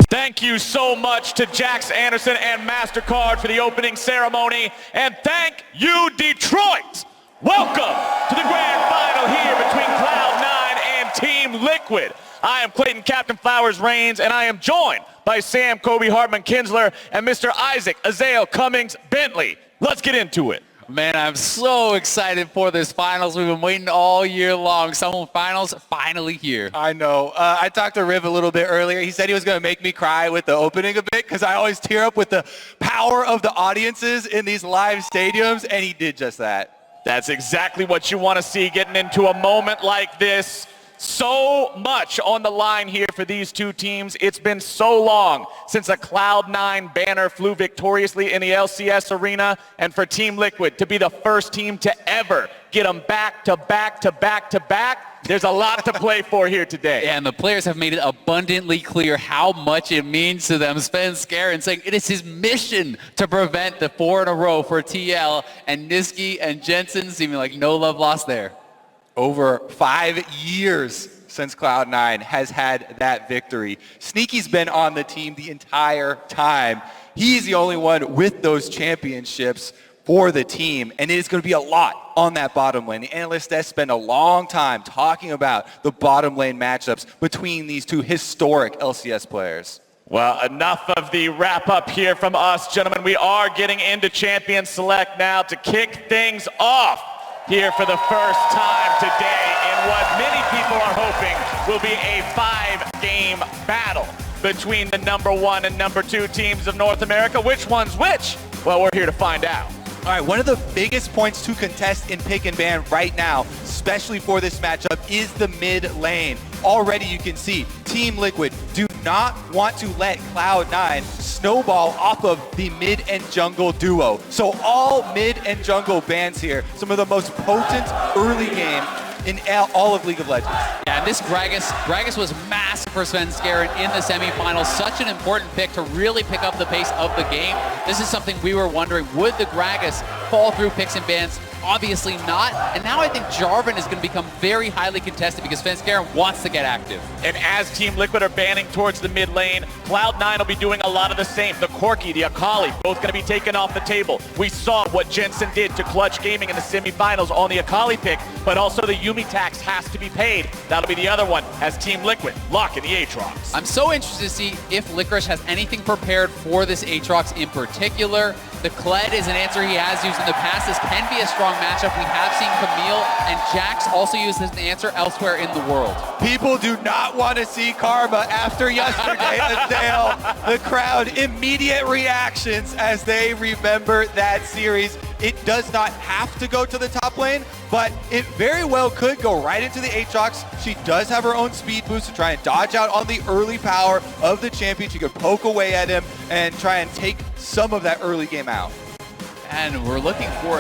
Thank you so much to Jax Anderson and MasterCard for the opening ceremony. And thank you, Detroit! Welcome to the grand final here between Cloud9 and Team Liquid. I am Clayton Captain Flowers Reigns, and I am joined by Sam Kobe Hartman Kinsler and Mr. Isaac Azael Cummings Bentley. Let's get into it. Man, I'm so excited for this finals. We've been waiting all year long. Some finals finally here. I know. I talked to Riv a little bit earlier. He said he was going to make me cry with the opening a bit because I always tear up with the power of the audiences in these live stadiums, and he did just that. That's exactly what you want to see getting into a moment like this. So much on the line here for these two teams. It's been so long since a Cloud9 banner flew victoriously in the LCS arena, and for Team Liquid to be the first team to ever get them back to back to back to back, there's a lot to play for here today. Yeah, and the players have made it abundantly clear how much it means to them. Svenskeren saying it is his mission to prevent the 4 in a row for TL, and Nisqy and Jensen seeming like no love lost there. Over 5 years since Cloud9 has had that victory. Sneaky's been on the team the entire time. He's the only one with those championships for the team, and it is going to be a lot on that bottom lane. The analysts that spend a long time talking about the bottom lane matchups between these two historic LCS players. Well, enough of the wrap-up here from us, gentlemen. We are getting into Champion Select now to kick things off here for the first time today in what many people are hoping will be a 5-game battle between the #1 and #2 teams of North America. Which one's which? Well, we're here to find out. All right, one of the biggest points to contest in pick and ban right now, especially for this matchup, is the mid lane. Already you can see Team Liquid do not want to let Cloud9 snowball off of the mid and jungle duo. So all mid and jungle bans here, some of the most potent early game in all of League of Legends. Yeah, and this Gragas was massive for Svenskeren in the semifinals. Such an important pick to really pick up the pace of the game. This is something we were wondering, would the Gragas fall through picks and bans? Obviously not, and now I think Jarvan is going to become very highly contested because Svenskeren wants to get active. And as Team Liquid are banning towards the mid lane, Cloud9 will be doing a lot of the same. The Corki, the Akali, both going to be taken off the table. We saw what Jensen did to Clutch Gaming in the semifinals on the Akali pick, but also the Yuumi tax has to be paid. That'll be the other one as Team Liquid lock in the Aatrox. I'm so interested to see if Licorice has anything prepared for this Aatrox in particular. The Kled is an answer he has used in the past. This can be a strong matchup. We have seen Camille and Jax also use this answer elsewhere in the world. People do not want to see Karma after yesterday. The crowd, immediate reactions as they remember that series. It does not have to go to the top lane, but it very well could go right into the Aatrox. She does have her own speed boost to try and dodge out on the early power of the champion. She could poke away at him and try and take some of that early game out. And we're looking for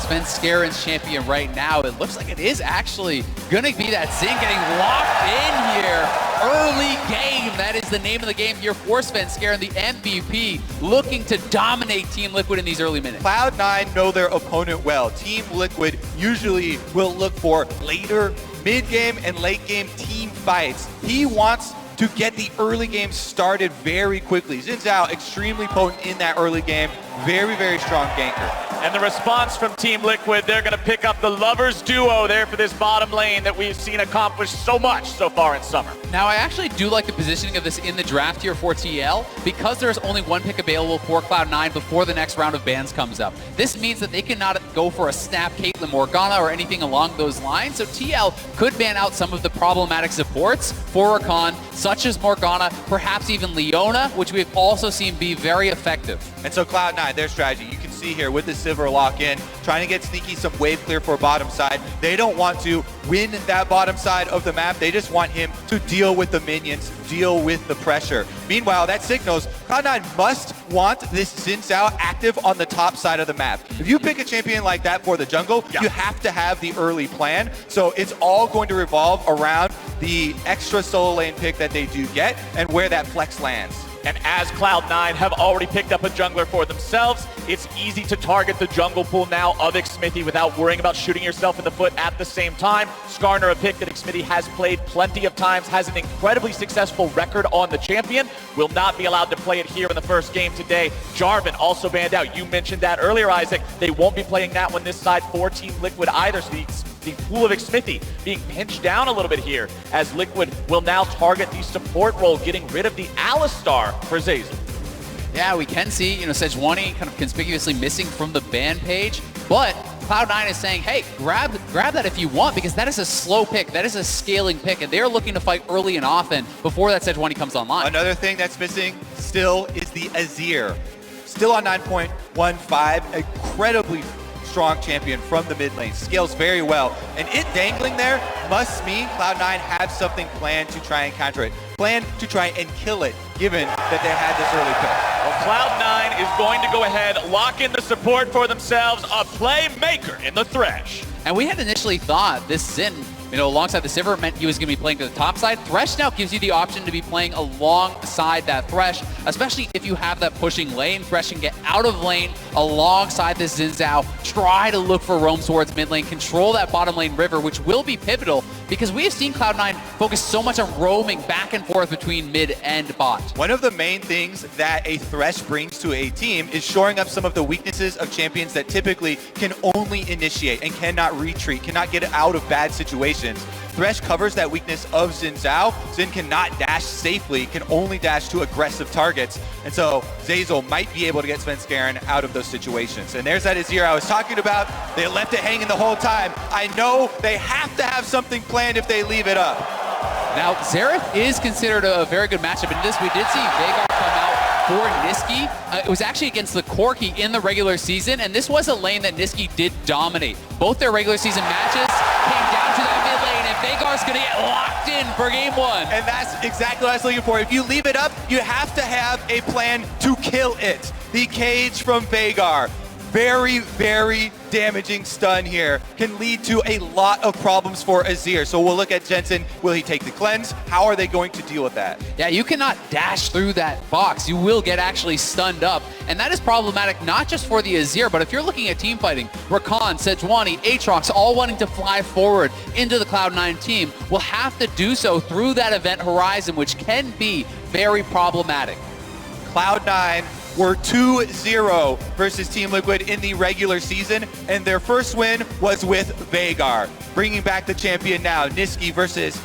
Svenskeren's champion right now. It looks like it is actually going to be that Zing getting locked in here. Early game, that is the name of the game here for Svenskeren, the MVP, looking to dominate Team Liquid in these early minutes. Cloud9 know their opponent well. Team Liquid usually will look for later mid-game and late-game team fights. He wants to get the early game started very quickly. Zeyzal extremely potent in that early game. Very, very strong ganker. And the response from Team Liquid, they're going to pick up the Lovers duo there for this bottom lane that we've seen accomplish so much so far in summer. Now, I actually do like the positioning of this in the draft here for TL because there's only one pick available for Cloud9 before the next round of bans comes up. This means that they cannot go for a snap Caitlyn Morgana or anything along those lines, so TL could ban out some of the problematic supports for Rakan, such as Morgana, perhaps even Leona, which we've also seen be very effective. And so Cloud9, their strategy, you can see here with the Sivir lock in, trying to get Sneaky some wave clear for bottom side. They don't want to win that bottom side of the map. They just want him to deal with the minions, deal with the pressure. Meanwhile, that signals Cloud9 must want this Zeyzal active on the top side of the map. If you pick a champion like that for the jungle, you have to have the early plan. So it's all going to revolve around the extra solo lane pick that they do get and where that flex lands. And as Cloud9 have already picked up a jungler for themselves, it's easy to target the jungle pool now of Xmithie without worrying about shooting yourself in the foot at the same time. Skarner, a pick that Xmithie has played plenty of times, has an incredibly successful record on the champion, will not be allowed to play it here in the first game today. Jarvan also banned out. You mentioned that earlier, Isaac. They won't be playing that one this side for Team Liquid either, so the pool of Xmithie being pinched down a little bit here as Liquid will now target the support role, getting rid of the Alistar for Zeyzal. Yeah, we can see, Sejuani kind of conspicuously missing from the ban page, but Cloud9 is saying, hey, grab that if you want, because that is a slow pick, that is a scaling pick, and they're looking to fight early and often before that Sejuani comes online. Another thing that's missing still is the Azir. Still on 9.15, incredibly strong champion from the mid lane, scales very well, and it dangling there must mean Cloud9 have something planned to try and counter it, planned to try and kill it, given that they had this early pick. Well, Cloud9 is going to go ahead, lock in the support for themselves, a playmaker in the Thresh. And we had initially thought this Xin, alongside the Sivir meant he was going to be playing to the top side. Thresh now gives you the option to be playing alongside that Thresh, especially if you have that pushing lane. Thresh can get out of lane alongside this Zhao, try to look for roam towards mid lane, control that bottom lane river, which will be pivotal because we have seen Cloud9 focus so much on roaming back and forth between mid and bot. One of the main things that a Thresh brings to a team is shoring up some of the weaknesses of champions that typically can only initiate and cannot retreat, cannot get out of bad situations. Thresh covers that weakness of Zhao. Xin cannot dash safely, can only dash to aggressive targets. And so Zeyzal might be able to get Svenskeren out of those situations. And there's that Azir I was talking about. They left it hanging the whole time. I know they have to have something planned if they leave it up. Now, Xerath is considered a very good matchup in this. We did see Veigar come out for Nisqy. It was actually against the Corki in the regular season, and this was a lane that Nisqy did dominate. Both their regular season matches came down to that mid lane, and Veigar's going to get locked in for game one. And that's exactly what I was looking for. If you leave it up, you have to have a plan to kill it. The cage from Veigar. Very, very damaging stun here. Can lead to a lot of problems for Azir. So we'll look at Jensen. Will he take the cleanse? How are they going to deal with that? Yeah, you cannot dash through that box. You will get actually stunned up. And that is problematic not just for the Azir, but if you're looking at team fighting, Rakan, Sejuani, Aatrox, all wanting to fly forward into the Cloud9 team, will have to do so through that event horizon, which can be very problematic. Cloud9 were 2-0 versus Team Liquid in the regular season, and their first win was with Veigar. Bringing back the champion now, Nisqy versus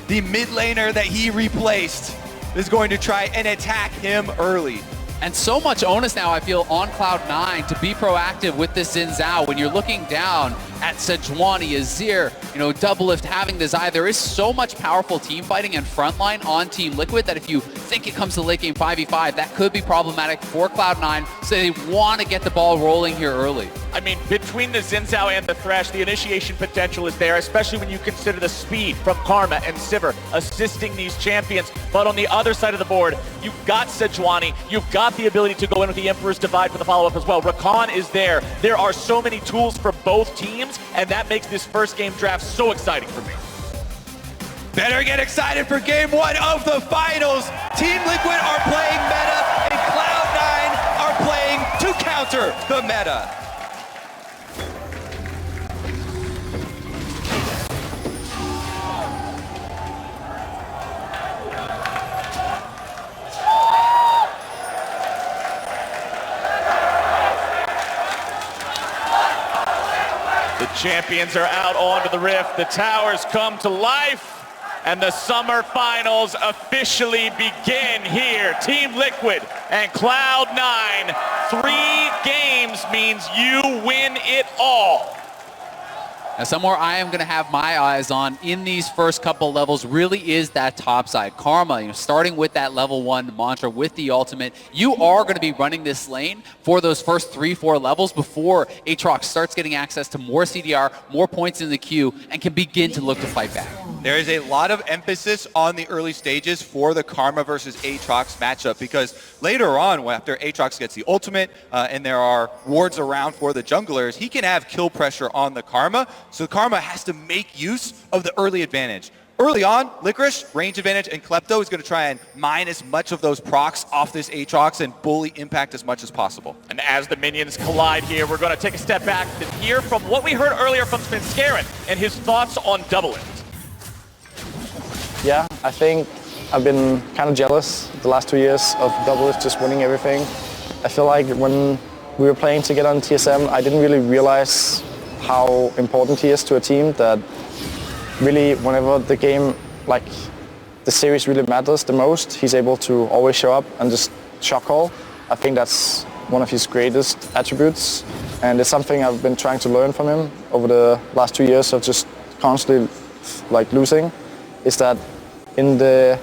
the mid laner that he replaced is going to try and attack him early. And so much onus now, I feel, on Cloud9 to be proactive with this Zhao. When you're looking down at Sejuani, Azir, Doublelift having the Xayah, there is so much powerful team fighting and frontline on Team Liquid that if you think it comes to late game 5v5, that could be problematic for Cloud9, so they want to get the ball rolling here early. I mean, between the Zhao and the Thresh, the initiation potential is there, especially when you consider the speed from Karma and Sivir assisting these champions. But on the other side of the board, you've got Sejuani, you've got the ability to go in with the Emperor's Divide for the follow-up as well. Rakan is there. There are so many tools for both teams, and that makes this first game draft so exciting for me. Better get excited for game one of the finals. Team Liquid are playing meta, and Cloud9 are playing to counter the meta. The champions are out onto the rift. The towers come to life. And the summer finals officially begin here. Team Liquid and Cloud9. 3 games means you win it all. Now, somewhere I am going to have my eyes on in these first couple levels really is that top side. Karma, starting with that level 1 mantra with the ultimate, you are going to be running this lane for those first 3-4 levels before Aatrox starts getting access to more CDR, more points in the queue, and can begin to look to fight back. There is a lot of emphasis on the early stages for the Karma versus Aatrox matchup, because later on, after Aatrox gets the ultimate and there are wards around for the junglers, he can have kill pressure on the Karma. So Karma has to make use of the early advantage. early on, Licorice, range advantage, and Klepto is going to try and mine as much of those procs off this Aatrox and bully impact as much as possible. And as the minions collide here, we're going to take a step back and hear from what we heard earlier from Svenskeren and his thoughts on Doublelift. Yeah, I think I've been kind of jealous the last 2 years of Doublelift just winning everything. I feel like when we were playing together on TSM, I didn't really realize how important he is to a team, that really whenever the game, like the series really matters the most, he's able to always show up and just shock call. I think that's one of his greatest attributes, and it's something I've been trying to learn from him over the last 2 years of just constantly like losing, is that when the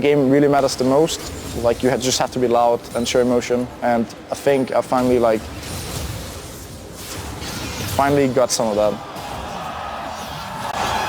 game really matters the most, like you just have to be loud and show emotion. And I think I finally got some of that.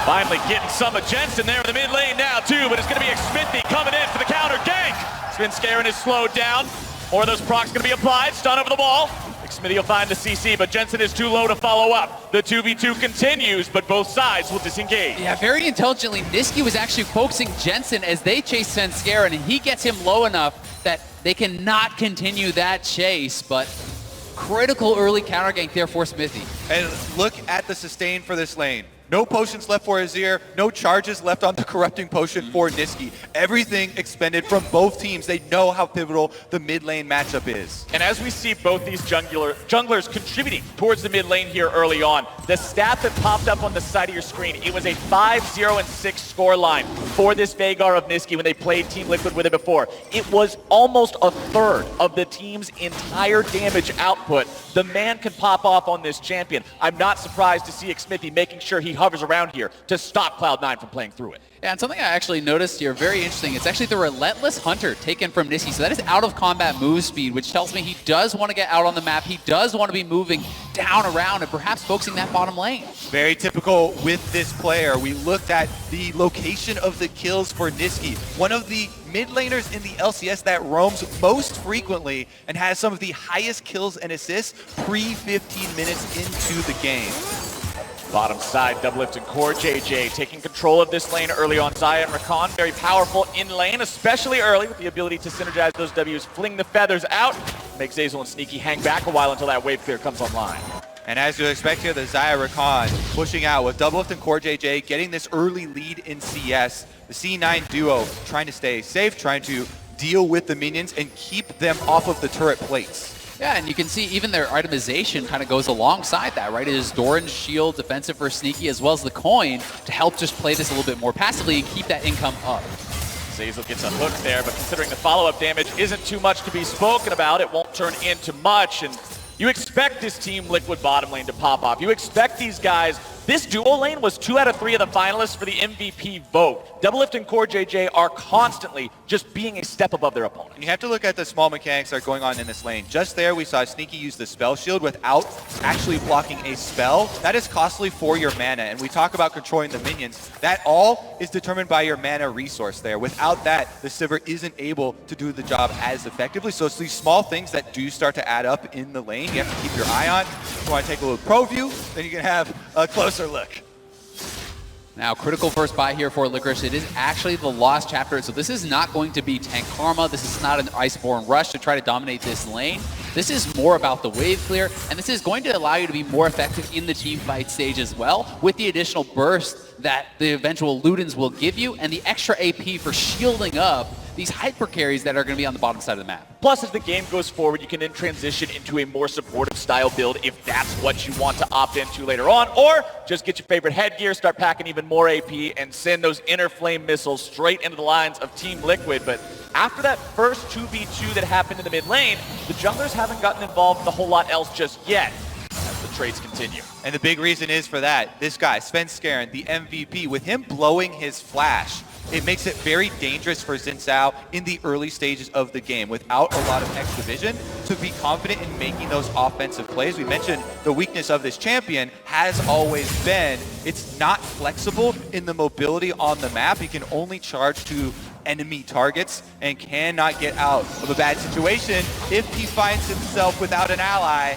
Finally getting some of Jensen there in the mid lane now too, but it's going to be Xmithie coming in for the counter gank. Svenskeren is slowed down. More of those procs going to be applied. Stun over the wall. Xmithie will find the CC, but Jensen is too low to follow up. The 2v2 continues, but both sides will disengage. Yeah, very intelligently, Nisqy was actually focusing Jensen as they chase Svenskeren, and he gets him low enough that they cannot continue that chase, but critical early counter gank there for Xmithie. And look at the sustain for this lane. No potions left for Azir, no charges left on the corrupting potion for Nisqy. Everything expended from both teams. They know how pivotal the mid lane matchup is. And as we see both these junglers contributing towards the mid lane here early on, the stat that popped up on the side of your screen, it was a 5-0-6 score line for this Veigar of Nisqy when they played Team Liquid with it before. It was almost a third of the team's entire damage output. The man can pop off on this champion. I'm not surprised to see Xmithie making sure he hovers around here to stop Cloud9 from playing through it. Yeah, and something I actually noticed here, very interesting, it's actually the Relentless Hunter taken from Nisqy. So that is out of combat move speed, which tells me he does want to get out on the map. He does want to be moving down around and perhaps focusing that bottom lane. Very typical with this player. We looked at the location of the kills for Nisqy, one of the mid laners in the LCS that roams most frequently and has some of the highest kills and assists pre-15 minutes into the game. Bottom side, Doublelift and CoreJJ taking control of this lane early on. Xayah and Rakan, very powerful in lane, especially early with the ability to synergize those Ws, fling the feathers out, make Zeyzal and Sneaky hang back a while until that wave clear comes online. And as you expect here, the Xayah Rakan pushing out with Doublelift and CoreJJ getting this early lead in CS. The C9 duo trying to stay safe, trying to deal with the minions and keep them off of the turret plates. Yeah, and you can see even their itemization kind of goes alongside that, right? It is Doran's shield, defensive for Sneaky, as well as the coin to help just play this a little bit more passively and keep that income up. Zeyzal gets a hook there, but considering the follow-up damage isn't too much to be spoken about, it won't turn into much. And you expect this Team Liquid bottom lane to pop off. You expect these guys. This duo lane was 2 out of 3 of the finalists for the MVP vote. Doublelift and CoreJJ are constantly just being a step above their opponent. You have to look at the small mechanics that are going on in this lane. Just there, we saw Sneaky use the spell shield without actually blocking a spell. That is costly for your mana, and we talk about controlling the minions. That all is determined by your mana resource there. Without that, the Sivir isn't able to do the job as effectively. So it's these small things that do start to add up in the lane. You have to keep your eye on. If you want to take a little pro view, then you can have a closer look. Now, critical first buy here for Licorice. It is actually the Lost Chapter, so this is not going to be tank karma. This is not an Iceborne rush to try to dominate this lane. This is more about the wave clear, and this is going to allow you to be more effective in the team fight stage as well, with the additional burst that the eventual Ludens will give you, and the extra AP for shielding up these hyper carries that are going to be on the bottom side of the map. Plus, as the game goes forward, you can then transition into a more supportive style build if that's what you want to opt into later on, or just get your favorite headgear, start packing even more AP, and send those inner flame missiles straight into the lines of Team Liquid. But after that first 2v2 that happened in the mid lane, the junglers haven't gotten involved with a whole lot else just yet as the trades continue. And the big reason is for that, this guy, Svenskeren, the MVP, with him blowing his flash, it makes it very dangerous for Zeyzal in the early stages of the game without a lot of extra vision to be confident in making those offensive plays. We mentioned the weakness of this champion has always been it's not flexible in the mobility on the map. He can only charge to enemy targets and cannot get out of a bad situation if he finds himself without an ally.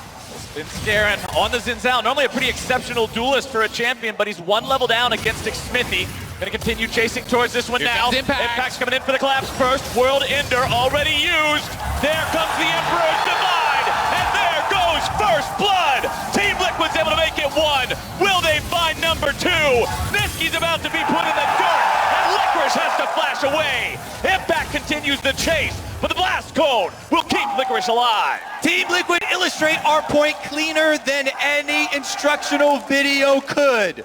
Svenskeren on the Zeyzal, normally a pretty exceptional duelist for a champion, but he's 1 level down against Xmithie. Gonna continue chasing towards this one Here now. comes Impact. Impact's coming in for the collapse first. World Ender already used. There comes the Emperor's Divide. And there goes first blood. Team Liquid's able to make it one. Will they find number two? Nisqy's about to be put in the dirt. And Licorice has to flash away. Impact continues the chase. But the blast cone will keep Licorice alive. Team Liquid illustrate our point cleaner than any instructional video could.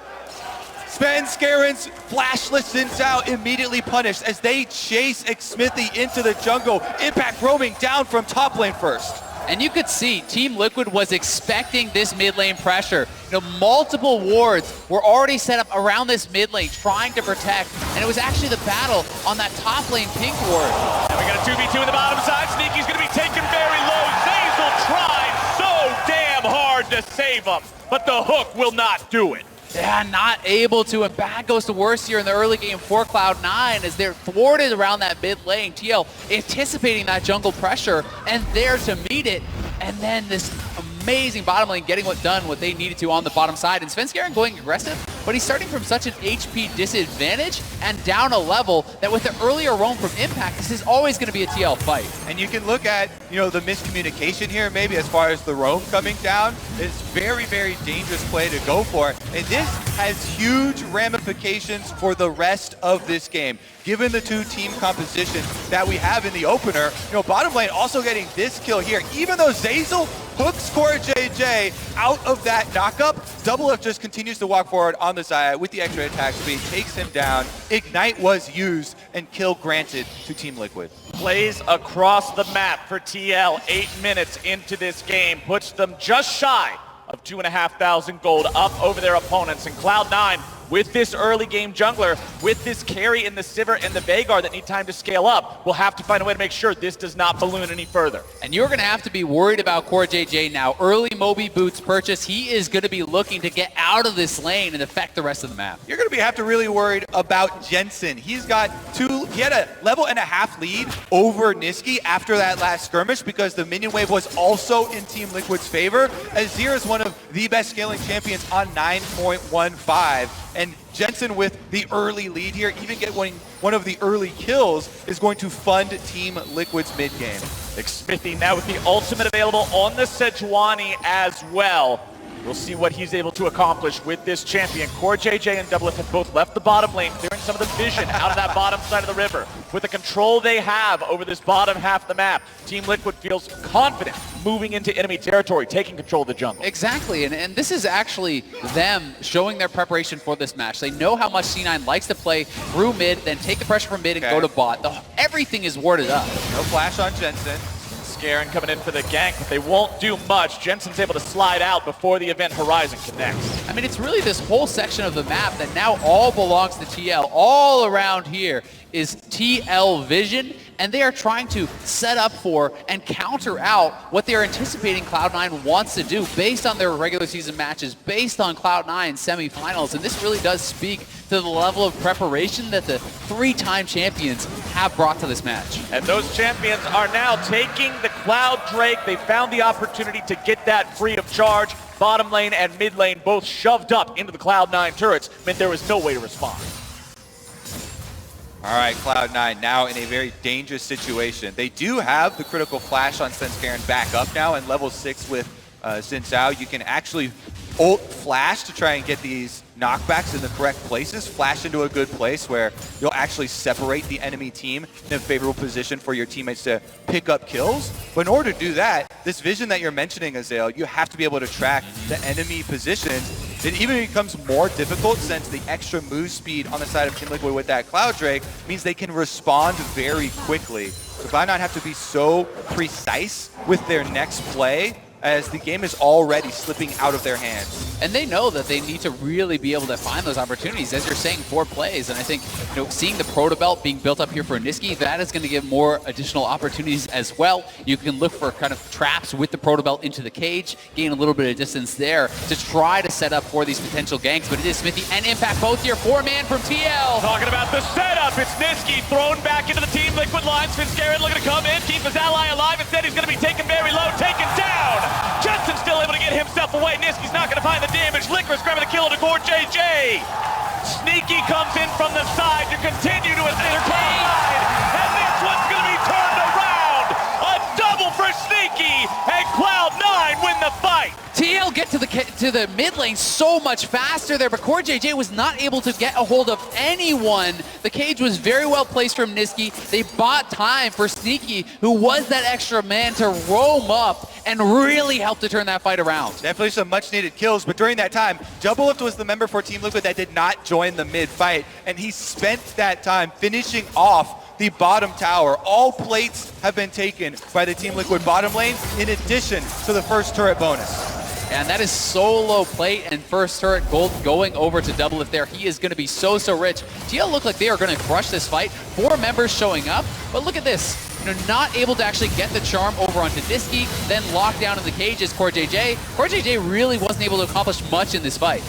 Svenskeren's flashless Zeyzal immediately punished as they chase Xmithie into the jungle. Impact roaming down from top lane first. And you could see Team Liquid was expecting this mid lane pressure. You know, multiple wards were already set up around this mid lane trying to protect, and it was actually the battle on that top lane pink ward. And we got a 2v2 in the bottom side. Sneaky's gonna be taken very low. Zeyzal tried so damn hard to save him, but the hook will not do it. Yeah, not able to, and back goes to worse here in the early game for Cloud9 as they're thwarted around that mid lane. TL anticipating that jungle pressure and there to meet it, and then this amazing bottom lane getting what they needed to on the bottom side. And Svenskeren going aggressive, but he's starting from such an HP disadvantage and down a level that with the earlier roam from Impact, this is always going to be a TL fight. And you can look at, the miscommunication here, maybe as far as the roam coming down. It's very, very dangerous play to go for. And this has huge ramifications for the rest of this game. Given the two team compositions that we have in the opener, bottom lane also getting this kill here. Even though Zeyzal hooks CoreJJ out of that knockup, Doublelift just continues to walk forward on the Xayah with the extra attack speed, takes him down. Ignite was used and kill granted to Team Liquid. Plays across the map for TL. 8 minutes into this game puts them just shy of 2,500 gold up over their opponents. And Cloud9, with this early game jungler, with this carry in the Sivir and the Veigar that need time to scale up, will have to find a way to make sure this does not balloon any further. And you're going to have to be worried about CoreJJ now. Early Moby Boots purchase, he is going to be looking to get out of this lane and affect the rest of the map. You're going to have to really worried about Jensen. He had a level and a half lead over Nisqy after that last skirmish because the minion wave was also in Team Liquid's favor. Azir is one of the best scaling champions on 9.15. And Jensen with the early lead here, even getting one of the early kills, is going to fund Team Liquid's mid game. Xmithie now with the ultimate available on the Sejuani as well. We'll see what he's able to accomplish with this champion. CoreJJ and Doublelift have both left the bottom lane, clearing some of the vision out of that bottom side of the river. With the control they have over this bottom half of the map, Team Liquid feels confident moving into enemy territory, taking control of the jungle. Exactly, and this is actually them showing their preparation for this match. They know how much C9 likes to play through mid, then take the pressure from mid and go to bot. Everything is warded up. No flash on Jensen. Svenskeren coming in for the gank, but they won't do much. Jensen's able to slide out before the event horizon connects. I mean, it's really this whole section of the map that now all belongs to TL. All around here is TL vision, and they are trying to set up for and counter out what they're anticipating Cloud9 wants to do based on their regular season matches, based on Cloud9 semifinals, and this really does speak to the level of preparation that the three-time champions have brought to this match. And those champions are now taking the Cloud Drake. They found the opportunity to get that free of charge. Bottom lane and mid lane both shoved up into the Cloud9 turrets, meant there was no way to respond. All right, Cloud9 now in a very dangerous situation. They do have the critical flash on Svenskeren back up now, and level 6 with Zhao. You can actually ult flash to try and get these knockbacks in the correct places, flash into a good place where you'll actually separate the enemy team in a favorable position for your teammates to pick up kills. But in order to do that, this vision that you're mentioning, Azale, you have to be able to track the enemy positions. It even becomes more difficult since the extra move speed on the side of Team Liquid with that Cloud Drake means they can respond very quickly. So Cloud9 have to be so precise with their next play as the game is already slipping out of their hands. And they know that they need to really be able to find those opportunities, as you're saying, 4 plays. And I think, seeing the Proto Belt being built up here for Nisqy, that is going to give more additional opportunities as well. You can look for kind of traps with the Proto Belt into the cage, gain a little bit of distance there to try to set up for these potential ganks. But it is Xmithie and Impact both here, 4-man from TL. Talking about the setup, it's Nisqy thrown back into the Team Liquid line. Svenskeren looking to come in, keep his ally alive. Instead, he's going to be taken very low, taken down. Jensen still able to get himself away. Nisqy's not going to find the damage. Licorice Licorice grabbing the kill to CoreJJ. Sneaky comes in from the side to continue to assist Cloud9. And this one's going to be turned around. A double for Sneaky, and Cloud9 win the fight. TL get to the mid lane so much faster there, but CoreJJ was not able to get a hold of anyone. The cage was very well placed from Nisqy. They bought time for Sneaky, who was that extra man to roam up and really help to turn that fight around. Definitely some much needed kills, but during that time, Doublelift was the member for Team Liquid that did not join the mid fight, and he spent that time finishing off the bottom tower. All plates have been taken by the Team Liquid bottom lane, in addition to the first turret bonus. And that is solo plate and first turret gold going over to Doublelift there. He is going to be so rich. TL look like they are going to crush this fight. 4 members showing up, but look at this. Not able to actually get the charm over onto Nisqy, then locked down in the cages CoreJJ. CoreJJ really wasn't able to accomplish much in this fight.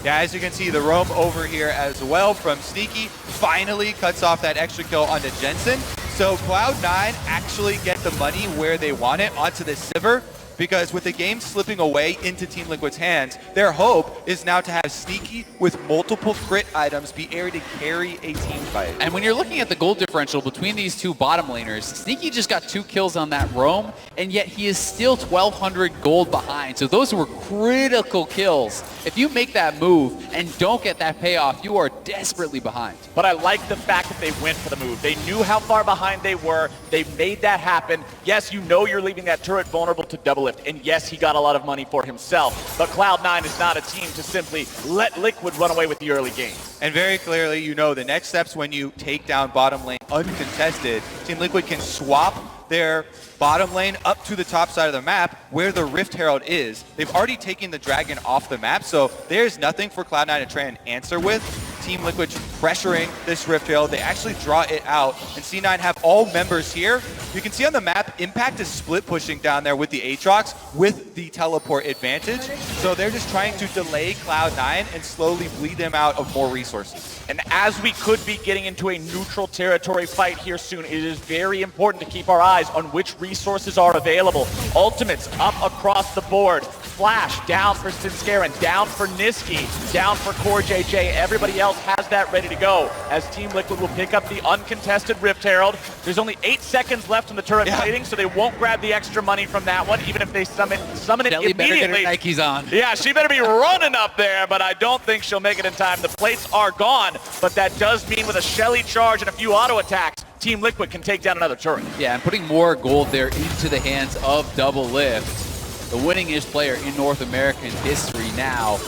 Yeah, as you can see, the roam over here as well from Sneaky finally cuts off that extra kill onto Jensen. So Cloud9 actually get the money where they want it onto the Sivir, because with the game slipping away into Team Liquid's hands, their hope is now to have Sneaky with multiple crit items be able to carry a team fight. And when you're looking at the gold differential between these two bottom laners, Sneaky just got 2 kills on that roam, and yet he is still 1,200 gold behind. So those were critical kills. If you make that move and don't get that payoff, you are desperately behind. But I like the fact that they went for the move. They knew how far behind they were. They made that happen. Yes, you know you're leaving that turret vulnerable to Doublelift, and yes, he got a lot of money for himself. But Cloud9 is not a team to simply let Liquid run away with the early game. And very clearly, you know the next steps when you take down bottom lane uncontested, Team Liquid can swap their bottom lane up to the top side of the map where the Rift Herald is. They've already taken the dragon off the map, so there's nothing for Cloud9 to try and answer with. Team Liquid pressuring this Rift Herald. They actually draw it out, and C9 have all members here. You can see on the map, Impact is split pushing down there with the Aatrox with the teleport advantage. So they're just trying to delay Cloud9 and slowly bleed them out of more resources. And as we could be getting into a neutral territory fight here soon, it is very important to keep our eyes on which resources are available. Ultimates up across the board. Flash down for Svenskeren, down for Nisqy, down for CoreJJ. Everybody else has that ready to go as Team Liquid will pick up the uncontested Rift Herald. There's only 8 seconds left on the turret plating, so they won't grab the extra money from that one, even if they summon it Shelly immediately. Better get her Nikes on. Yeah, she better be running up there, but I don't think she'll make it in time. The plates are gone, but that does mean with a Shelly charge and a few auto attacks, Team Liquid can take down another turret. Yeah, and putting more gold there into the hands of Doublelift, the winningest player in North American history now.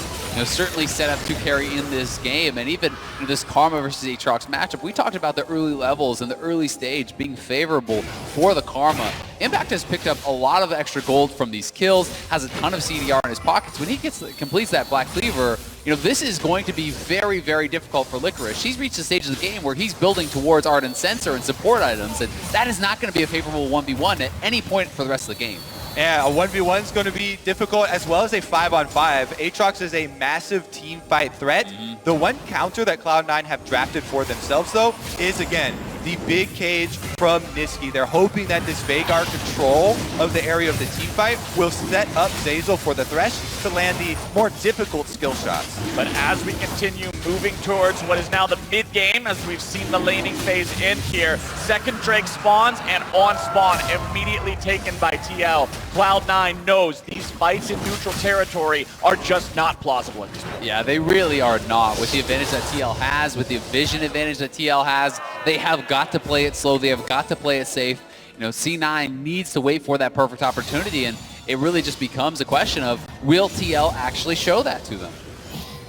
Certainly set up to carry in this game, and even this Karma versus Aatrox matchup, we talked about the early levels and the early stage being favorable for the Karma. Impact has picked up a lot of extra gold from these kills, has a ton of CDR in his pockets. When he completes that Black Cleaver, this is going to be very, very difficult for Licorice. He's reached the stage of the game where he's building towards Ardent Sensor and support items, and that is not going to be a favorable 1v1 at any point for the rest of the game. Yeah, a 1v1 is going to be difficult, as well as a 5-on-5. Aatrox is a massive team fight threat. The one counter that Cloud9 have drafted for themselves, though, is, again, the big cage from Nisqy. They're hoping that this Veigar control of the area of the team fight will set up Zeyzal for the Thresh to land the more difficult skill shots. But as we continue moving towards what is now the mid-game, as we've seen the laning phase end here, second Drake spawns, and on spawn immediately taken by TL. Cloud9 knows these fights in neutral territory are just not plausible at this point. Yeah, they really are not. With the advantage that TL has, with the vision advantage that TL has, they have got to play it slow. They have got to play it safe. C9 needs to wait for that perfect opportunity, and it really just becomes a question of, will TL actually show that to them?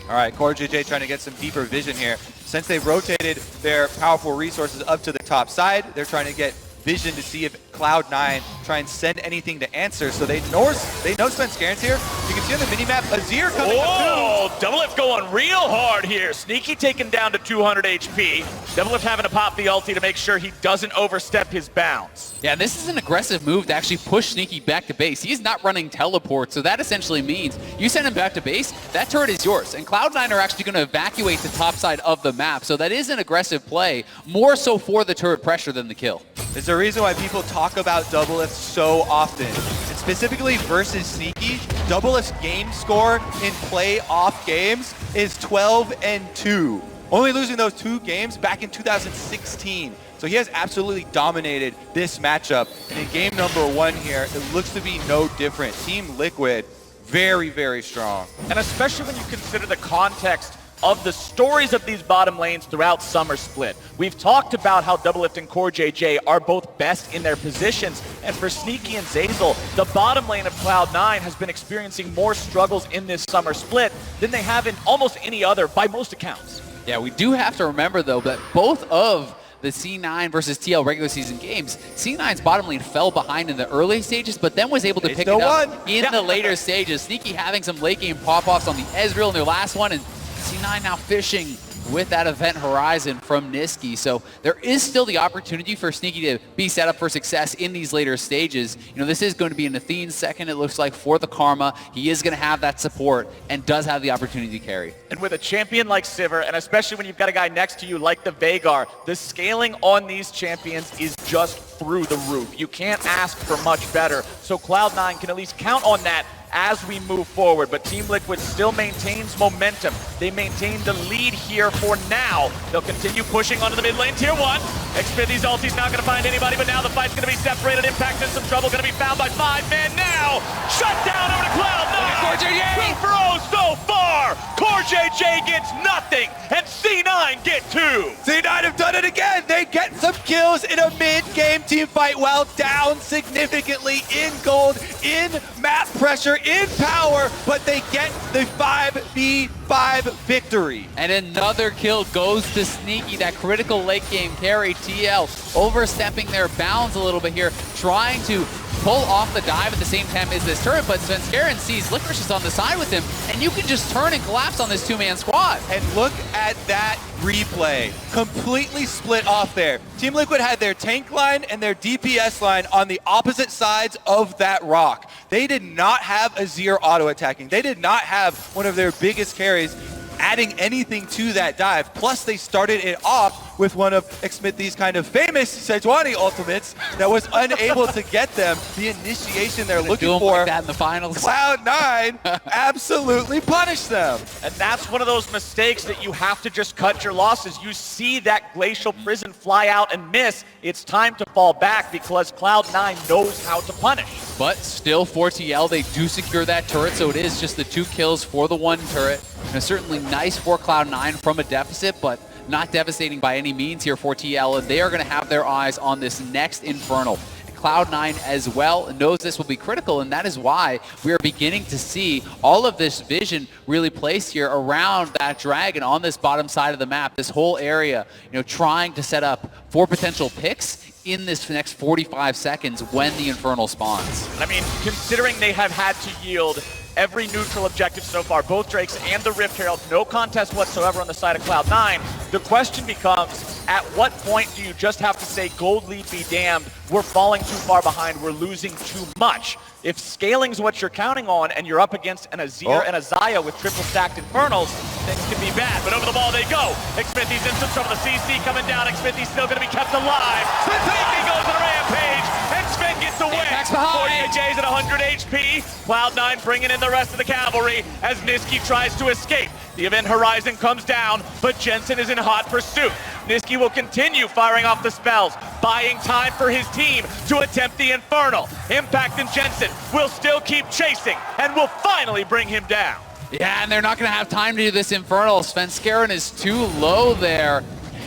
All right, CoreJJ trying to get some deeper vision here. Since they've rotated their powerful resources up to the top side, they're trying to get vision to see if Cloud9 try and send anything to answer. So they know Svenskeren's here. You can see on the minimap, Azir coming up. Oh, Doublelift going real hard here. Sneaky taken down to 200 HP. Doublelift having to pop the ulti to make sure he doesn't overstep his bounds. Yeah, this is an aggressive move to actually push Sneaky back to base. He's not running teleport, so that essentially means you send him back to base, that turret is yours. And Cloud9 are actually going to evacuate the top side of the map. So that is an aggressive play, more so for the turret pressure than the kill. There's a reason why people talk about Doublelift so often. It's specifically versus Nisqy, Doublelift's game score in playoff games is 12-2. Only losing those 2 games back in 2016. So he has absolutely dominated this matchup. And in game number 1 here, it looks to be no different. Team Liquid, very, very strong. And especially when you consider the context of the stories of these bottom lanes throughout Summer Split. We've talked about how Doublelift and CoreJJ are both best in their positions, and for Nisqy and Zeyzal, the bottom lane of Cloud9 has been experiencing more struggles in this Summer Split than they have in almost any other, by most accounts. Yeah, we do have to remember, though, that both of the C9 versus TL regular season games, C9's bottom lane fell behind in the early stages, but then was able to pick it up in the later stages. Nisqy having some late game pop-offs on the Ezreal in their last one, and C9 now fishing with that event horizon from Nisqy. So there is still the opportunity for Nisqy to be set up for success in these later stages. You know, this is going to be an Athene second, it looks like, for the Karma. He is going to have that support and does have the opportunity to carry. And with a champion like Sivir, and especially when you've got a guy next to you like the Veigar, the scaling on these champions is just through the roof. You can't ask for much better. So Cloud9 can at least count on that as we move forward, but Team Liquid still maintains momentum. They maintain the lead here for now. They'll continue pushing onto the mid lane, tier 1. Xmithie's ulti's not gonna find anybody, but now the fight's gonna be separated. Impact in some trouble, gonna be found by 5 men now. Shut down over to Cloud9. CoreJJ! 2 for 0 so far. CoreJJ gets nothing, and C9 get 2. C9 have done it again. They get some kills in a mid-game team fight while down significantly in gold, in map pressure, in power, but they get the 5v5 victory. And another kill goes to Nisqy, that critical late game carry. TL overstepping their bounds a little bit here, trying to pull off the dive at the same time as this turret, but Svenskeren sees Licorice is on the side with him, and you can just turn and collapse on this 2-man squad. And look at that replay. Completely split off there. Team Liquid had their tank line and their DPS line on the opposite sides of that rock. They did not have Azir auto-attacking. They did not have one of their biggest carries adding anything to that dive. Plus, they started it off with one of Xmithie's kind of famous Sejuani ultimates that was unable to get them the initiation they're looking for. Like that in the finals. Cloud9 absolutely punished them. And that's one of those mistakes that you have to just cut your losses. You see that Glacial Prison fly out and miss. It's time to fall back because Cloud9 knows how to punish. But still, for TL, they do secure that turret, so it is just the 2 kills for the 1 turret. And certainly nice for Cloud9 from a deficit, but not devastating by any means here for TL. And they are going to have their eyes on this next Infernal. Cloud9 as well knows this will be critical, and that is why we are beginning to see all of this vision really placed here around that dragon on this bottom side of the map, this whole area, you know, trying to set up for potential picks in this next 45 seconds when the Infernal spawns. I mean, considering they have had to yield every neutral objective so far, both Drakes and the Rift Herald, no contest whatsoever on the side of Cloud9, the question becomes, at what point do you just have to say, gold lead be damned, we're falling too far behind, we're losing too much? If scaling's what you're counting on and you're up against an Azir and a Xayah with triple stacked Infernals, things can be bad. But over the ball they go. Xmithie's in some trouble. The CC coming down. Xmithie's still going to be kept alive. Xmithie goes on a rampage, and Sven gets away. CoreJJ's at 100 HP. Cloud9 bringing in the rest of the cavalry as Nisqy tries to escape. The event horizon comes down, but Jensen is in hot pursuit. Nisqy will continue firing off the spells, buying time for his team to attempt the Infernal. Impact and Jensen will still keep chasing and will finally bring him down. Yeah, and they're not going to have time to do this Infernal. Svenskeren is too low there.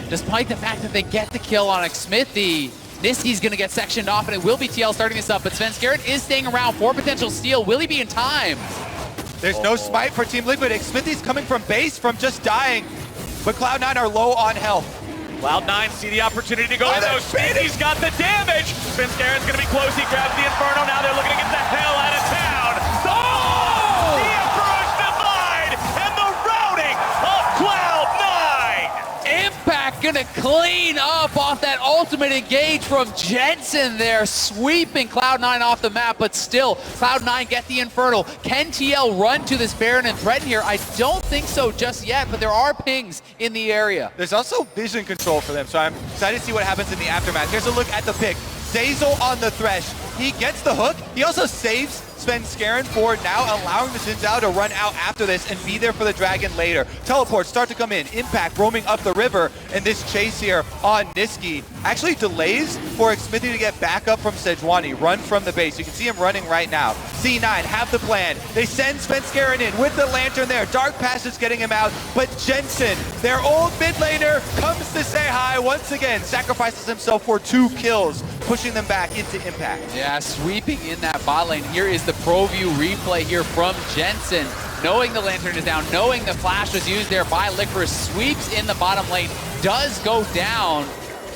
Despite the fact that they get the kill on Xmithie, Nisqy's going to get sectioned off, and it will be TL starting this up, but Svenskeren is staying around for potential steal. Will he be in time? There's no smite for Team Liquid. Xmithie's coming from base from just dying, but Cloud9 are low on health. Cloud9 see the opportunity to go in though. Xmithie's got the damage. Svenskaren's going to be close. He grabs the Inferno. Now they're looking to get the hell out of town. Oh! The Emperor's Divide and the routing of Cloud9. Impact going to clean up off that ultimate engage from Jensen there, sweeping Cloud9 off the map, but still, Cloud9 get the Infernal. Can TL run to this Baron and threaten here? I don't think so just yet, but there are pings in the area. There's also vision control for them, so I'm excited to see what happens in the aftermath. Here's a look at the pick. Zeyzal on the Thresh. he gets the hook. He also saves Svenskeren for now, allowing the Zeyzal to run out after this and be there for the dragon later. Teleports start to come in. Impact roaming up the river, and this chase here on Nisqy actually delays for Xmithie to get back up from Sejuani, run from the base. You can see him running right now. C9 have the plan. They send Svenskeren in with the lantern there. Dark Passage getting him out, but Jensen, their old mid laner, comes to say hi once again, sacrifices himself for 2 kills, pushing them back into Impact. Yeah, sweeping in that bot lane. Here is the pro view replay here from Jensen. Knowing the lantern is down, knowing the flash was used there by Licorice, sweeps in the bottom lane, does go down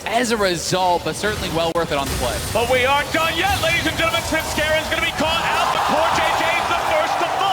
as a result, but certainly well worth it on the play. But we aren't done yet, ladies and gentlemen. Svenskaren's going to be caught out, but CoreJJ's the first to fall.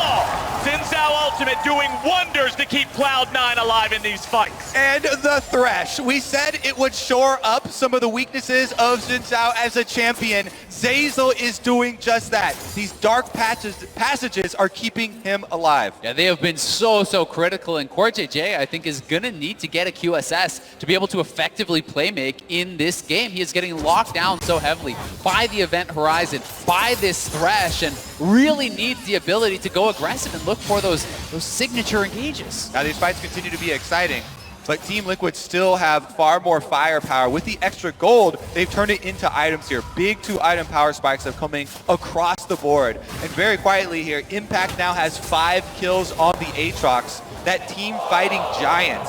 Zhao ultimate doing wonders to keep Cloud9 alive in these fights. And the Thresh. We said it would shore up some of the weaknesses of Zhao as a champion. Zeyzal is doing just that. These dark passages are keeping him alive. Yeah, they have been so critical, and CoreJJ, I think, is going to need to get a QSS to be able to effectively playmake in this game. He is getting locked down so heavily by the event horizon, by this Thresh, and really needs the ability to go aggressive and look for those signature engages. Now these fights continue to be exciting, but Team Liquid still have far more firepower. With the extra gold, they've turned it into items here. Big 2 item power spikes have coming across the board. And very quietly here, Impact now has 5 kills on the Aatrox, that team fighting giant.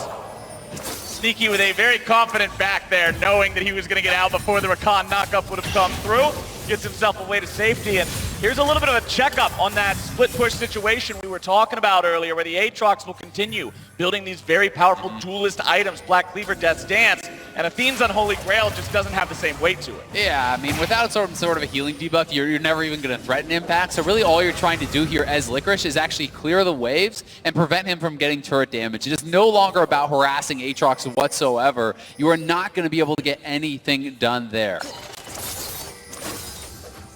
Nisqy with a very confident back there, knowing that he was going to get out before the Rakan knockup would have come through. Gets himself away to safety, and here's a little bit of a checkup on that split push situation we were talking about earlier, where the Aatrox will continue building these very powerful duelist items, Black Cleaver, Death's Dance, and Athene's Unholy Grail just doesn't have the same weight to it. Yeah, I mean, without sort of a healing debuff, you're never even going to threaten Impact, so really all you're trying to do here as Licorice is actually clear the waves and prevent him from getting turret damage. It is no longer about harassing Aatrox whatsoever. You are not going to be able to get anything done there.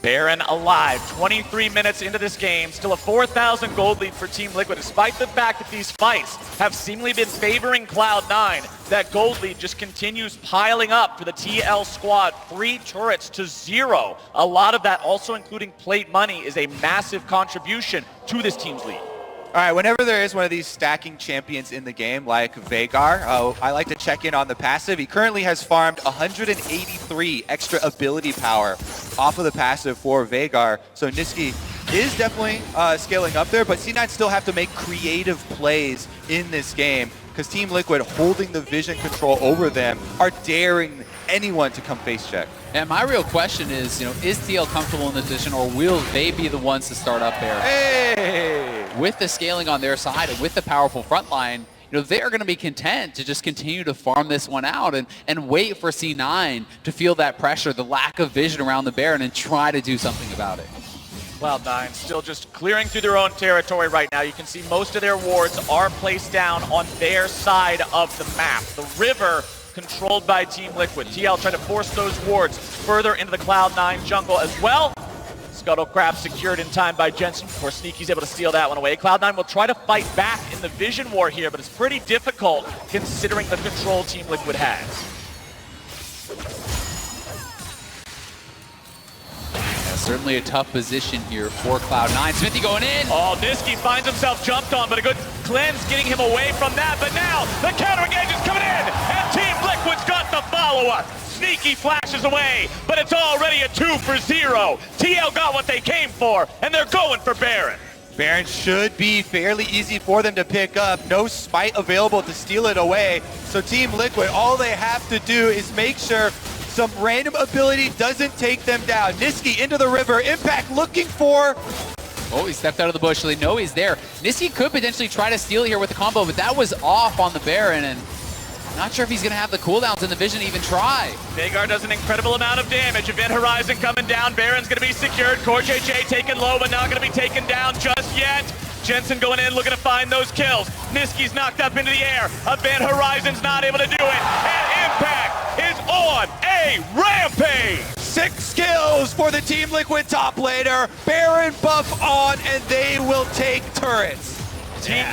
Baron alive, 23 minutes into this game, still a 4,000 gold lead for Team Liquid, despite the fact that these fights have seemingly been favoring Cloud9. That gold lead just continues piling up for the TL squad, 3 turrets to 0. A lot of that, also including plate money, is a massive contribution to this team's lead. All right, whenever there is one of these stacking champions in the game, like Veigar, I like to check in on the passive. He currently has farmed 183 extra ability power off of the passive for Veigar. So Nisqy is definitely scaling up there, but C9 still have to make creative plays in this game because Team Liquid, holding the vision control over them, are daring anyone to come face check. And my real question is, is TL comfortable in this position, or will they be the ones to start up there? Hey! With the scaling on their side and with the powerful front line, they're going to be content to just continue to farm this one out and wait for C9 to feel that pressure, the lack of vision around the Baron, and try to do something about it. Cloud9 still just clearing through their own territory right now. You can see most of their wards are placed down on their side of the map. The river controlled by Team Liquid. TL trying to force those wards further into the Cloud9 jungle as well. Scuttlecraft secured in time by Jensen before Sneaky's able to steal that one away. Cloud9 will try to fight back in the vision war here, but it's pretty difficult considering the control Team Liquid has. Certainly a tough position here for Cloud9. Xmithie going in. Oh, Nisqy finds himself jumped on, but a good cleanse getting him away from that. But now the counter engage is coming in, and Team Liquid's got the follow-up. Sneaky flashes away, but it's already a 2 for 0. TL got what they came for, and they're going for Baron. Baron should be fairly easy for them to pick up. No smite available to steal it away. So Team Liquid, all they have to do is make sure some random ability doesn't take them down. Nisqy into the river. Impact looking for... Oh, he stepped out of the bush, so they know he's there. Nisqy could potentially try to steal here with the combo, but that was off on the Baron, and not sure if he's going to have the cooldowns in the vision to even try. Veigar does an incredible amount of damage. Event Horizon coming down. Baron's going to be secured. CoreJJ taken low, but not going to be taken down just yet. Jensen going in, looking to find those kills. Nisqy's knocked up into the air. Event Horizon's not able to do it. And Impact is on a rampage. 6 kills for the Team Liquid top laner. Baron buff on, and they will take turrets. Team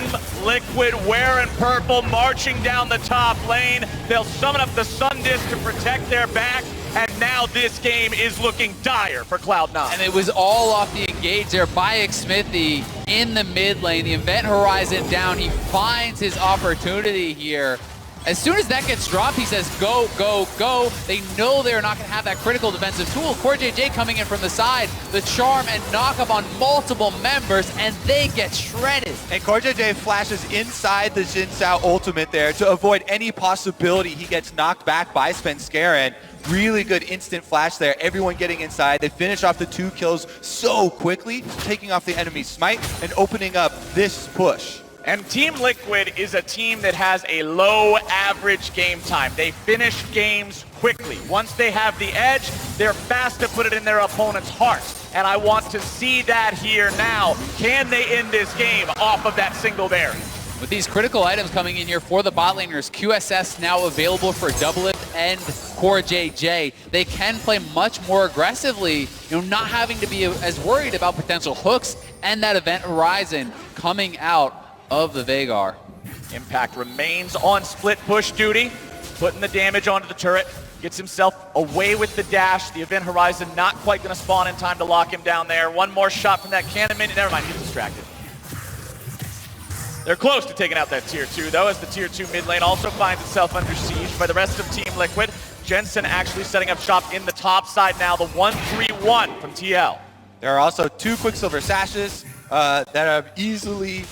Liquid wearing purple, marching down the top lane. They'll summon up the Sun Disc to protect their back, and now now this game is looking dire for Cloud9. And it was all off the engage there by Xmithie in the mid lane. The Event Horizon down. He finds his opportunity here. As soon as that gets dropped, he says, go, go, go. They know they're not going to have that critical defensive tool. CoreJJ coming in from the side, the charm and knock up on multiple members, and they get shredded. And CoreJJ flashes inside the Zhao ultimate there to avoid any possibility he gets knocked back by Svenskeren. Really good instant flash there. Everyone getting inside. They finish off the 2 kills so quickly, taking off the enemy's smite and opening up this push. And Team Liquid is a team that has a low average game time. They finish games quickly. Once they have the edge, they're fast to put it in their opponent's heart. And I want to see that here now. Can they end this game off of that single berry? With these critical items coming in here for the bot laners, QSS now available for Doublelift and CoreJJ. They can play much more aggressively, not having to be as worried about potential hooks and that Event Horizon coming out of the Veigar. Impact remains on split push duty, putting the damage onto the turret, gets himself away with the dash. The Event Horizon not quite going to spawn in time to lock him down there. One more shot from that cannon minion. Never mind, he's distracted. They're close to taking out that tier 2 though, as the tier 2 mid lane also finds itself under siege by the rest of Team Liquid. Jensen actually setting up shop in the top side now, the 1-3-1 from TL. There are also 2 Quicksilver Sashes that have easily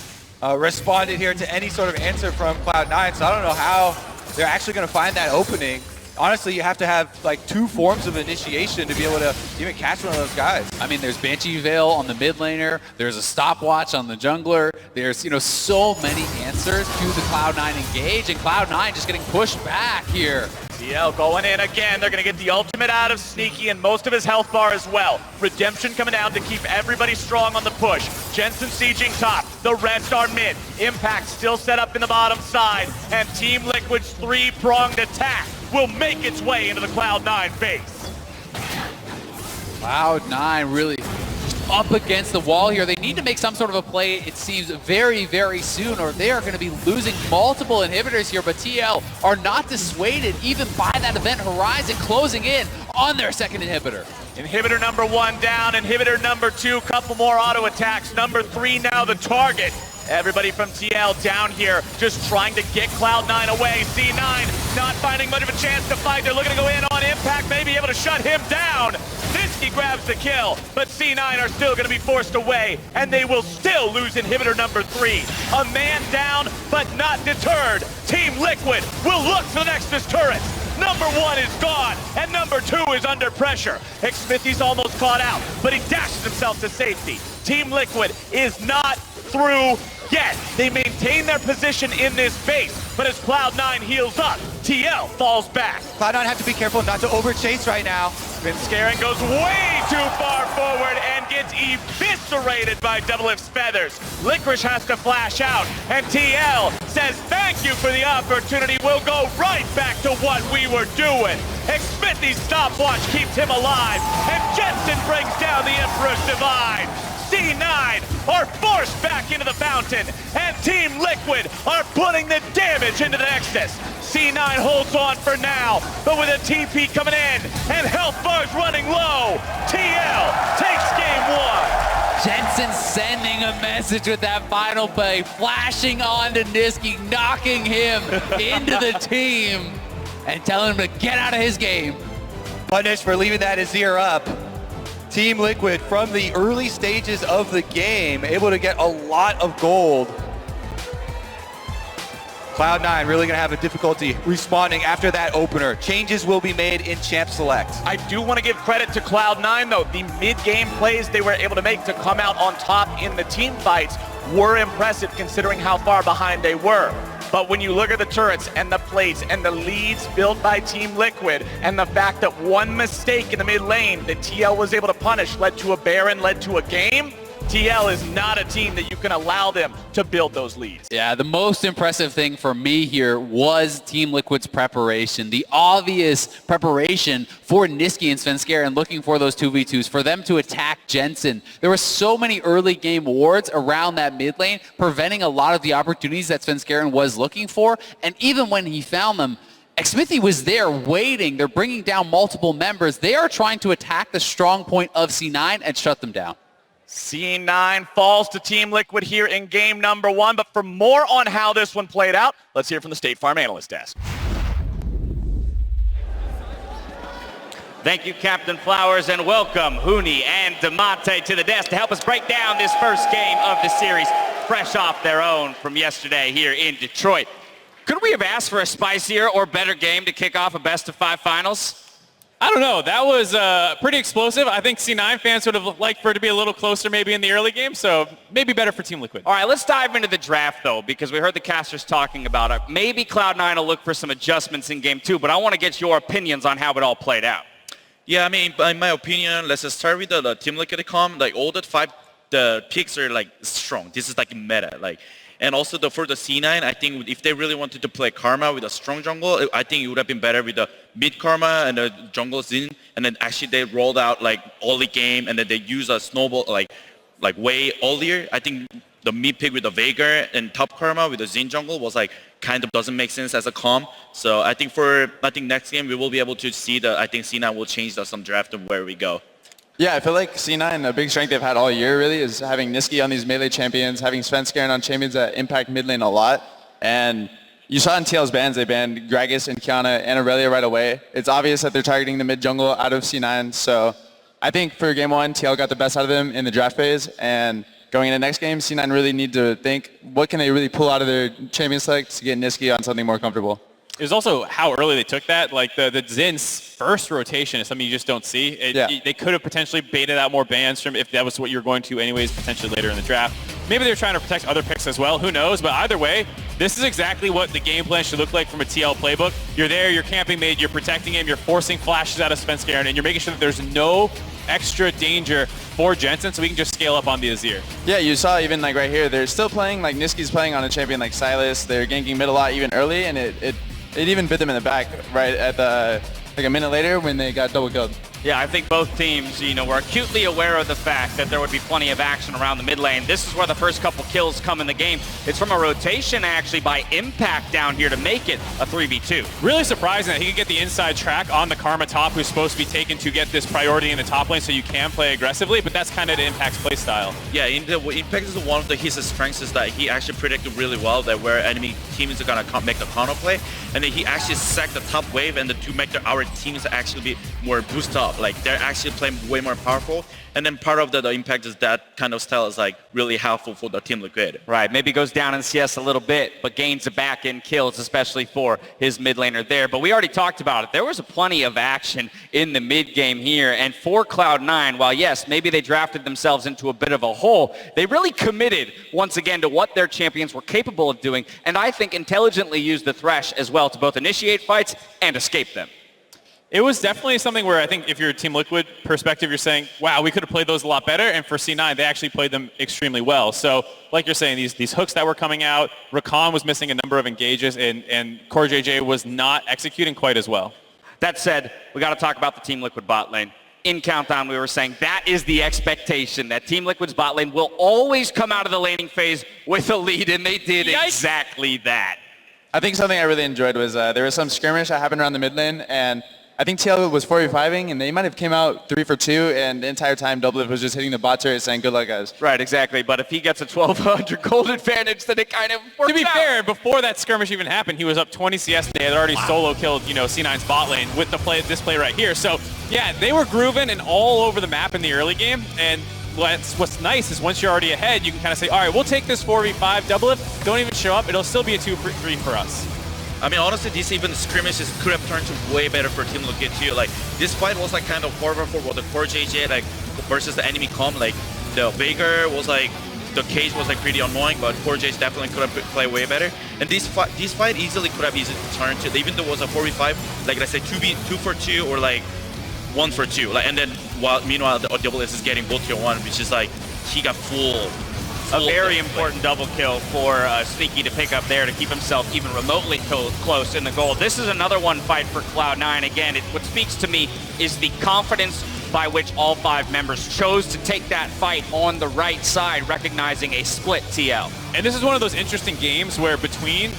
responded here to any sort of answer from Cloud9, so I don't know how they're actually going to find that opening. Honestly, you have to have like 2 forms of initiation to be able to even catch one of those guys. I mean, there's Banshee Veil on the mid laner, there's a stopwatch on the jungler, there's, so many answers to the Cloud9 engage, and Cloud9 just getting pushed back here. TL going in again. They're going to get the ultimate out of Nisqy and most of his health bar as well. Redemption coming down to keep everybody strong on the push. Jensen sieging top. The rest are mid. Impact still set up in the bottom side. And Team Liquid's 3-pronged attack will make its way into the Cloud9 base. Cloud9 really up against the wall here. They need to make some sort of a play, it seems, very, very soon, or they are going to be losing multiple inhibitors here, but TL are not dissuaded even by that Event Horizon closing in on their second inhibitor. Inhibitor number 1 down, inhibitor number 2, couple more auto attacks. Number 3 now the target. Everybody from TL down here just trying to get Cloud9 away. C9 not finding much of a chance to fight. They're looking to go in on Impact, maybe able to shut him down. Nisqy grabs the kill, but C9 are still going to be forced away, and they will still lose inhibitor number 3. A man down, but not deterred. Team Liquid will look for the Nexus turrets. Number 1 is gone, and number 2 is under pressure. Xmithie's almost caught out, but he dashes himself to safety. Team Liquid is not through yet. They maintain their position in this base, but as Cloud9 heals up, TL falls back. Cloud9 have to be careful not to overchase right now. Svenskeren goes way too far forward and gets eviscerated by Doublelift's feathers. Licorice has to flash out, and TL says thank you for the opportunity. We'll go right back to what we were doing. Xmithie's stopwatch keeps him alive, and Jensen brings down the Emperor's Divide. C9 are forced back into the fountain, and Team Liquid are putting the damage into the Nexus. C9 holds on for now, but with a TP coming in and health bars running low, TL takes game 1. Jensen sending a message with that final play, flashing on to Nisqy, knocking him into the team, and telling him to get out of his game. Punish for leaving that Azir up. Team Liquid, from the early stages of the game, able to get a lot of gold. Cloud9 really going to have a difficulty responding after that opener. Changes will be made in Champ Select. I do want to give credit to Cloud9 though. The mid-game plays they were able to make to come out on top in the team fights were impressive considering how far behind they were. But when you look at the turrets and the plates and the leads built by Team Liquid and the fact that one mistake in the mid lane that TL was able to punish led to a Baron, led to a game, TL is not a team that you can allow them to build those leads. Yeah, the most impressive thing for me here was Team Liquid's preparation. The obvious preparation for Nisqy and Svenskeren looking for those 2v2s, for them to attack Jensen. There were so many early game wards around that mid lane, preventing a lot of the opportunities that Svenskeren was looking for. And even when he found them, Xmithie was there waiting. They're bringing down multiple members. They are trying to attack the strong point of C9 and shut them down. C9 falls to Team Liquid here in game number 1. But for more on how this one played out, let's hear from the State Farm Analyst Desk. Thank you, Captain Flowers, and welcome Huni and Demonte to the desk to help us break down this first game of the series, fresh off their own from yesterday here in Detroit. Could we have asked for a spicier or better game to kick off a best-of-5 finals? I don't know. That was pretty explosive. I think C9 fans would have liked for it to be a little closer maybe in the early game, so maybe better for Team Liquid. All right, let's dive into the draft, though, because we heard the casters talking about it. Maybe Cloud9 will look for some adjustments in game 2, but I want to get your opinions on how it all played out. Yeah, I mean, in my opinion, let's just start with the Team Liquid comp. Like, all the picks are, like, strong. This is, like, meta. Like, and also for the C9, I think if they really wanted to play Karma with a strong jungle, I think it would have been better with the mid Karma and the jungle Xin. And then actually they rolled out like early game, and then they use a snowball like way earlier. I think the mid pick with the Veigar and top Karma with the Xin jungle was like kind of doesn't make sense as a comp. So I think next game we will be able to see I think C9 will change some draft of where we go. Yeah, I feel like C9, a big strength they've had all year really is having Nisqy on these melee champions, having Svenskeren on champions that impact mid lane a lot. And you saw in TL's bans, they banned Gragas and Kiana and Aurelia right away. It's obvious that they're targeting the mid jungle out of C9. So I think for game 1, TL got the best out of them in the draft phase. And going into next game, C9 really need to think, what can they really pull out of their champion select to get Nisqy on something more comfortable? It was also how early they took that. Like the Zin's first rotation is something you just don't see. They could have potentially baited out more bans from if that was what you're going to anyways, potentially later in the draft. Maybe they're trying to protect other picks as well. Who knows? But either way, this is exactly what the game plan should look like from a TL playbook. You're there, you're camping mid, you're protecting him, you're forcing flashes out of Svenskeren, and you're making sure that there's no extra danger for Jensen so we can just scale up on the Azir. Yeah, you saw even like right here, they're still playing, like Nisqy's playing on a champion like Silas. They're ganking mid a lot even early, and it even bit them in the back right at like a minute later when they got double killed. Yeah, I think both teams, were acutely aware of the fact that there would be plenty of action around the mid lane. This is where the first couple kills come in the game. It's from a rotation actually by Impact down here to make it a 3v2. Really surprising that he could get the inside track on the Karma top, who's supposed to be taken to get this priority in the top lane so you can play aggressively, but that's kind of the Impact's play style. Yeah, Impact is one of his strengths is that he actually predicted really well that where enemy teams are going to make the counter play, and then he actually sacked the top wave and to make our teams actually be more boosted up. Like they're actually playing way more powerful, and then part of the impact is that kind of style is like really helpful for the Team Liquid. Right, maybe goes down in CS a little bit, but gains the back end kills, especially for his mid laner there. But we already talked about it. There was plenty of action in the mid game here, and for Cloud9, while yes, maybe they drafted themselves into a bit of a hole, they really committed once again to what their champions were capable of doing, and I think intelligently used the Thresh as well to both initiate fights and escape them. It was definitely something where I think if you're a Team Liquid perspective, you're saying, wow, we could have played those a lot better. And for C9, they actually played them extremely well. So like you're saying, these hooks that were coming out, Rakan was missing a number of engages, and CoreJJ was not executing quite as well. That said, we got to talk about the Team Liquid bot lane. In Countdown, we were saying that is the expectation, that Team Liquid's bot lane will always come out of the laning phase with a lead, and they did exactly that. I think something I really enjoyed was there was some skirmish that happened around the mid lane, and I think TL was 4v5ing, and they might have came out 3 for 2, and the entire time Doublelift was just hitting the bot turret saying, good luck, guys. Right, exactly. But if he gets a 1200 gold advantage, then it kind of works To be out. fair, before that skirmish even happened, he was up 20 CS. They had already solo killed, C9's bot lane with this play right here. So, yeah, they were grooving and all over the map in the early game, and what's nice is once you're already ahead, you can kind of say, all right, we'll take this 4v5. Doublelift, don't even show up. It'll still be a 2-3 for us. I mean, honestly, this even skirmishes could have turned to way better for Team Liquid too. Like, this fight was like kind of 4v4 with the CoreJJ, like, versus the enemy comp. Like, the Veigar was like, the cage was like pretty annoying, but CoreJJ definitely could have played way better. And this fight easily could have turned to, even though it was a 4v5, like I said, 2 for 2 or like 1 for 2. Like, and then meanwhile, the Doublelift is getting both tier 1, which is like, he got full. A very important double kill for Sneaky to pick up there to keep himself even remotely close in the goal. This is another one fight for Cloud9. Again, what speaks to me is the confidence by which all 5 members chose to take that fight on the right side, recognizing a split TL. And this is one of those interesting games where between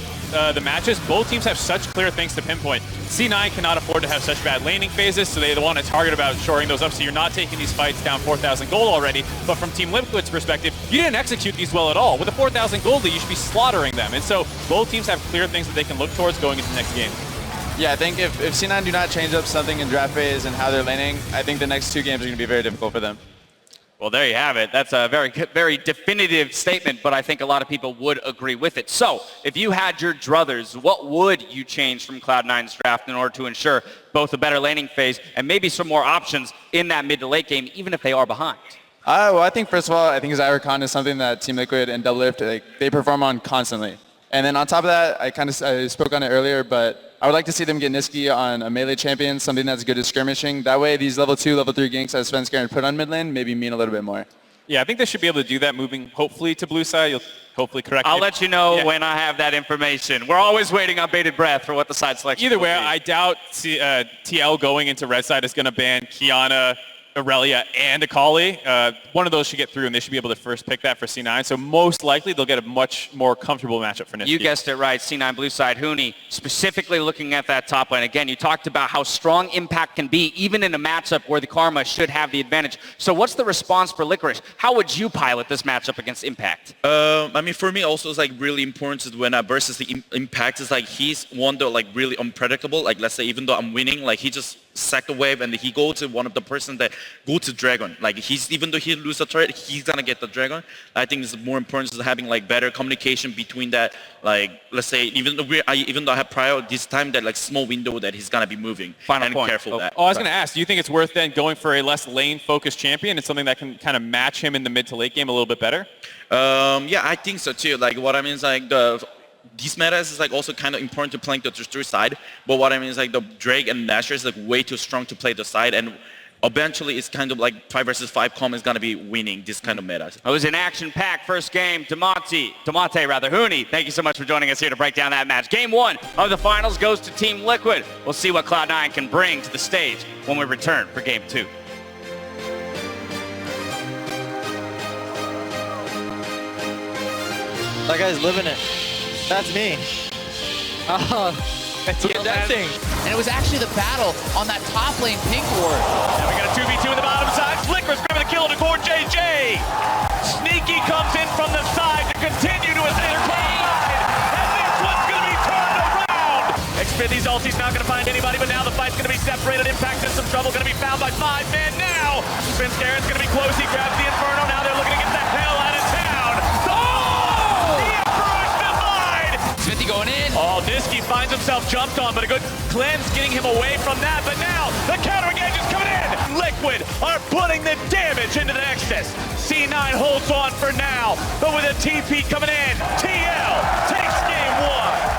the matches, both teams have such clear things to pinpoint. C9 cannot afford to have such bad laning phases, so they want to target about shoring those up, so you're not taking these fights down 4,000 gold already. But from Team Liquid's perspective, you didn't execute these well at all. With a 4,000 gold lead, you should be slaughtering them. And so both teams have clear things that they can look towards going into the next game. Yeah, I think if C9 do not change up something in draft phase and how they're laning, I think the next 2 games are going to be very difficult for them. Well, there you have it. That's a very definitive statement, but I think a lot of people would agree with it. So, if you had your druthers, what would you change from Cloud9's draft in order to ensure both a better laning phase and maybe some more options in that mid to late game, even if they are behind? Well, I think first of all, I think Rakan is something that Team Liquid and Doublelift, they perform on constantly. And then on top of that, I spoke on it earlier, but I would like to see them get Nisqy on a melee champion, something that's good at skirmishing. That way, these level 2, level 3 ganks that Svenskeren put on mid lane maybe mean a little bit more. Yeah, I think they should be able to do that moving, hopefully, to blue side. You'll hopefully correct me. I'll let you know when I have that information. We're always waiting on bated breath for what the side selection Either way, will be. I doubt TL going into red side is going to ban Qiyana, Aurelia, and Akali. One of those should get through, and they should be able to first pick that for C9. So most likely, they'll get a much more comfortable matchup for Nisqy. You guessed it right, C9 blue side. Huni, specifically looking at that top lane. Again, you talked about how strong impact can be, even in a matchup where the Karma should have the advantage. So what's the response for Licorice? How would you pilot this matchup against Impact? I mean, for me also, it's like really important is when versus the Impact is like he's one that like really unpredictable. Like let's say even though I'm winning, like he just sack the wave and he go to one of the person that go to dragon. Like he's even though he lose the turret, he's gonna get the dragon. I think it's more important is having like better communication between that. Like let's say even though I have prior this time that like small window that he's gonna be moving. Final and point. Careful that. I was going to ask, do you think it's worth then going for a less lane-focused champion and something that can kind of match him in the mid to late game a little bit better? Yeah, I think so too. Like what I mean is like these metas is like also kind of important to playing the trajectory side, but what I mean is like the Drake and Nashor is like way too strong to play the side, and eventually it's kind of like 5 versus 5 com is going to be winning this kind of metas. It was an action-packed first game. Damate, Huni, thank you so much for joining us here to break down that match. Game 1 of the finals goes to Team Liquid. We'll see what Cloud9 can bring to the stage when we return for Game 2. That guy's living it. That's me. That's Jensen. And it was actually the battle on that top lane pink ward. Now we got a 2v2 in the bottom side. Licorice grabbing the kill to CoreJJ. Sneaky comes in from the side to continue to assist Cloud9. And this one's going to be turned around. Xmithie's ulti's not going to find anybody, but now the fight's going to be separated. Impact in some trouble, going to be found by 5 men now. Svenskaren's going to be close. He grabs the Inferno. Now they're looking to get the hell out of town. Xmithie going in. Oh, Nisqy finds himself jumped on, but a good cleanse getting him away from that. But now the counter engage is coming in. Liquid are putting the damage into the Nexus. C9 holds on for now, but with a TP coming in, TL takes game 1.